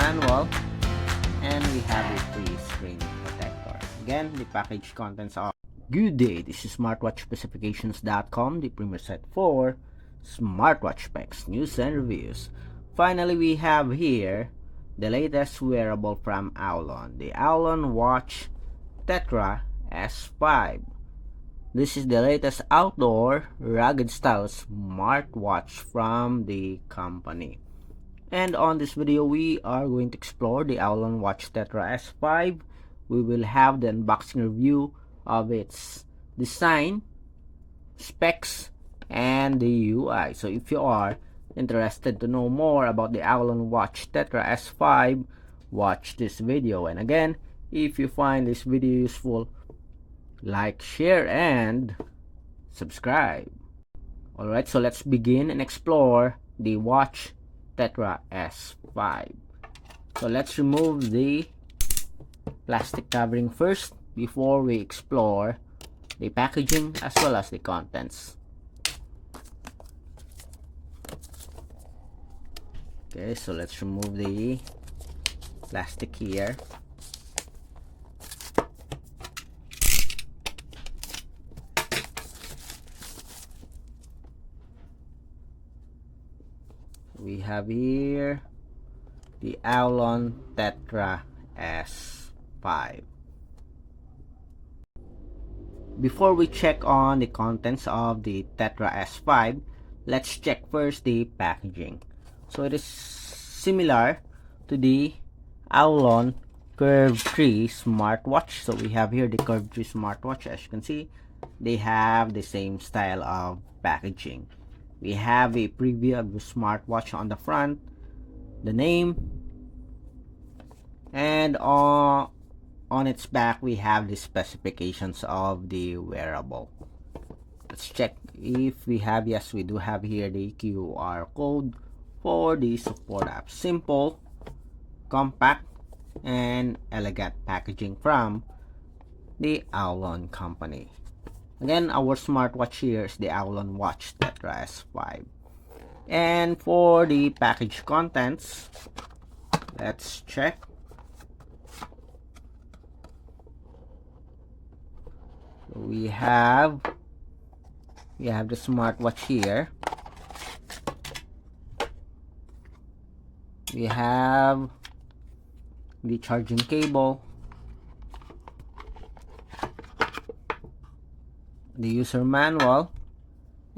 manual, and we have a free screen protector. Again, the package contents are: good day, this is smartwatchspecifications.com, the premier site for smartwatch specs, news, and reviews. Finally, we have here the latest wearable from AOLON, the AOLON Watch Tetra S5. This is the latest outdoor rugged style smartwatch from the company. And on this video, we are going to explore the AOLON Watch Tetra S5. We will have the unboxing review of its design, specs, and the UI. So if you are interested to know more about the AOLON Watch Tetra S5, watch this video. And again, if you find this video useful, like, share, and subscribe. Alright, so let's begin and explore the Watch Tetra S5. So let's remove the plastic covering first before we explore the packaging as well as the contents. Okay, so let's remove the plastic here. We have here the AOLON Tetra S5. Before we check on the contents of the Tetra S5, let's check first the packaging. So it is similar to the AOLON Curve 3 smartwatch. So we have here the Curve 3 smartwatch. As you can see, they have the same style of packaging. We have a preview of the smartwatch on the front, the name, and on its back we have the specifications of the wearable. Let's check if we have. Yes, we do have here the QR code for the support app. Simple, compact, and elegant packaging from the AOLON company. Again, our smartwatch here is the AOLON Watch Tetra S5. And for the package contents, let's check. So we have the smartwatch here. We have the charging cable, the user manual,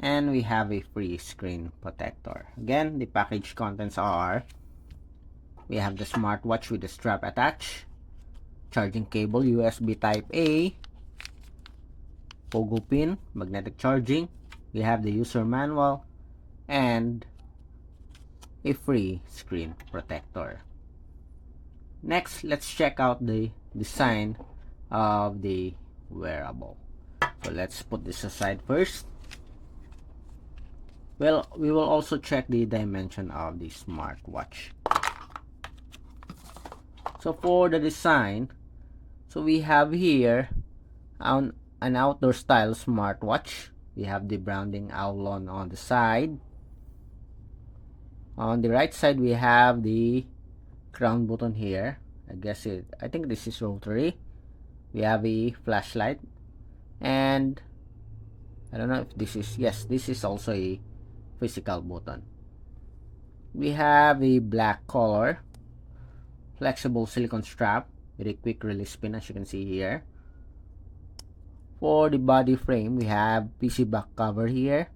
and we have a free screen protector. Again, the package contents are: we have the smartwatch with the strap attached, charging cable USB type A, pogo pin, magnetic charging, we have the user manual, and a free screen protector. Next, let's check out the design of the wearable. So let's put this aside first. Well, we will also check the dimension of the smartwatch. So for the design, so we have here an outdoor style smartwatch. We have the branding AOLON on the side. On the right side, we have the crown button here. I think this is rotary. We have a flashlight. And I don't know if this is, yes, this is also a physical button. We have a black color, flexible silicone strap with a quick release pin, as you can see here. For the body frame, we have PC back cover here.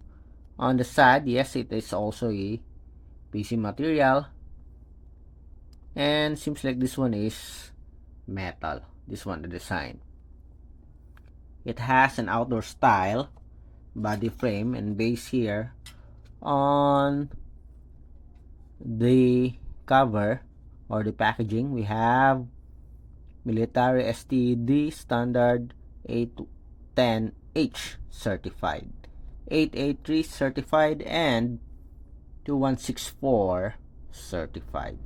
On the side, yes, it is also a PC material. And seems like this one is metal. This one, the design. It has an outdoor style body frame and base here. On the cover or the packaging, we have military STD standard 810H certified, 883 certified, and 2164 certified.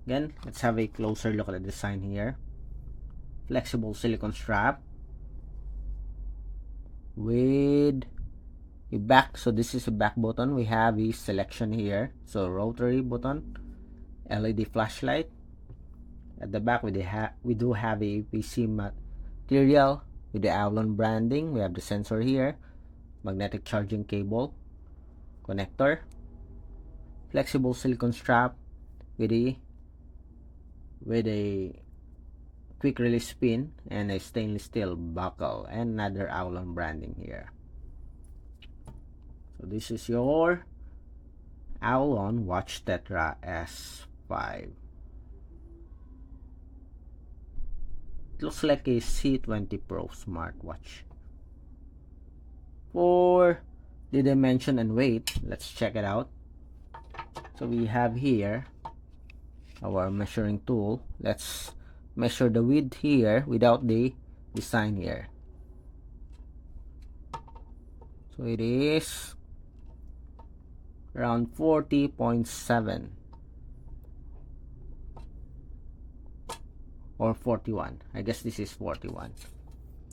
Again, let's have a closer look at the design here. Flexible silicone strap with a back. So this is a back button. We have a selection here, so rotary button, LED flashlight. At the back, we do have a PC material with the AOLON branding. We have the sensor here, magnetic charging cable, connector, flexible silicone strap with a quick release pin, and a stainless steel buckle, and another AOLON branding here. So this is your AOLON Watch Tetra S5. It looks like a C20 Pro smartwatch. For the dimension and weight, let's check it out. So we have here our measuring tool. Let's measure the width here without the design here. So it is around 40.7 or 41. I guess this is 41.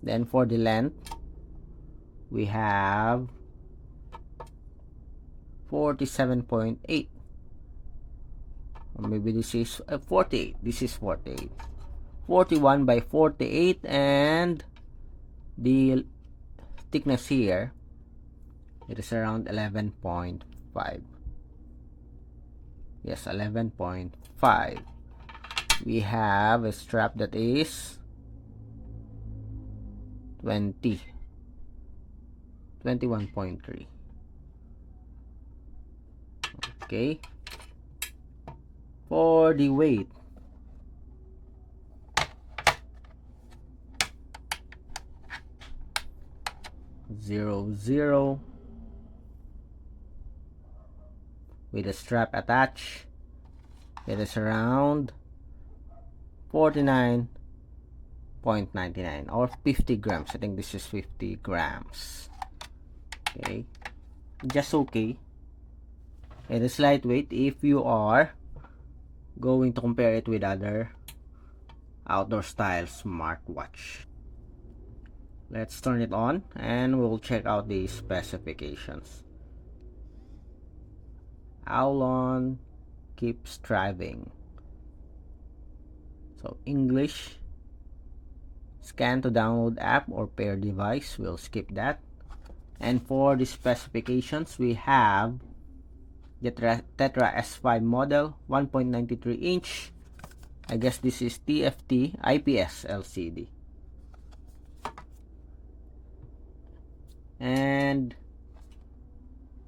Then for the length, we have 47.8, or maybe this is 48. This is 48. 41 by 48, and the thickness here, it is around 11.5. Yes, 11.5. We have a strap that is 21.3. Okay. For the weight, zero with a strap attached, it is around 49.99 or 50 grams. I think this is 50 grams. Okay, just okay. It is lightweight if you are going to compare it with other outdoor style smartwatch. Let's turn it on and we'll check out the specifications. AOLON keeps striving. So English, scan to download app or pair device, we'll skip that. And for the specifications, we have the Tetra S5 model, 1.93 inch. I guess this is TFT IPS LCD. And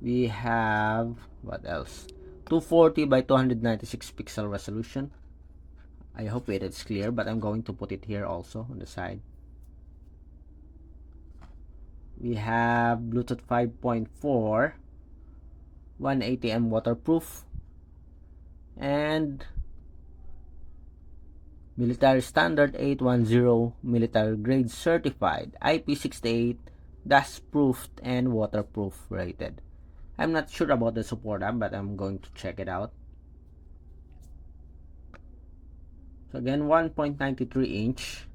we have, what else? 240 by 296 pixel resolution. I hope it is clear, but I'm going to put it here also on the side. We have Bluetooth 5.4, 1 ATM Waterproof, and military standard 810 military grade certified, IP68, dust proofed, and waterproof rated. I'm not sure about the support app, but I'm going to check it out. So again, 1.93 inch.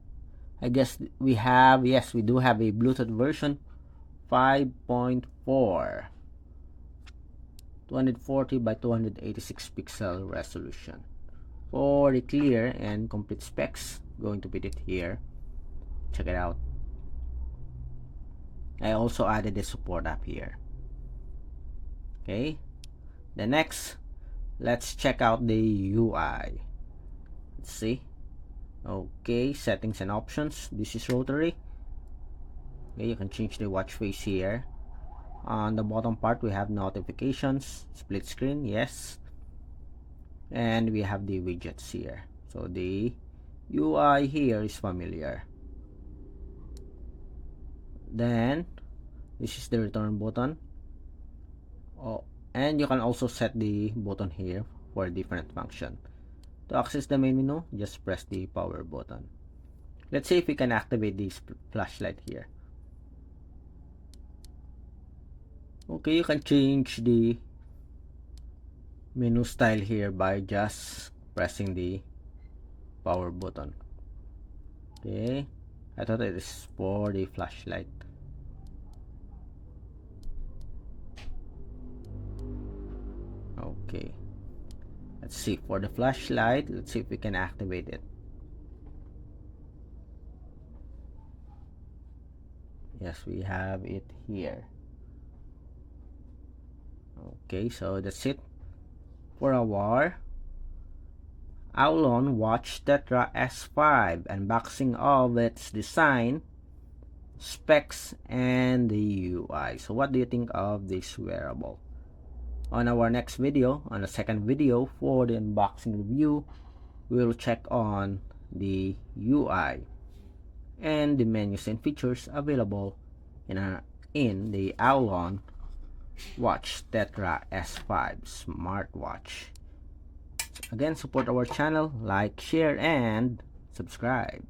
I guess we have, yes, we do have a Bluetooth version 5.4, 240 by 286 pixel resolution. For the clear and complete specs, going to put it here. Check it out. I also added the support app here. Okay, the next, let's check out the UI. Let's see. Okay, settings and options. This is rotary. Okay, you can change the watch face here. On the bottom part, we have notifications, split screen, yes, and we have the widgets here. So the UI here is familiar. Then this is the return button. Oh, and you can also set the button here for a different function. To access the main menu, just press the power button. Let's see if we can activate this flashlight here. Okay, you can change the menu style here by just pressing the power button. Okay, I thought it is for the flashlight. Okay, Let's see, for the flashlight, let's see if we can activate it. Yes, we have it here. Okay, so that's it for our AOLON Watch Tetra S5 unboxing of its design, specs, and the UI. So what do you think of this wearable? On our next video, on the second video for the unboxing review, we'll check on the UI and the menus and features available in the AOLON Watch Tetra S5 smartwatch. Again, support our channel, like, share, and subscribe.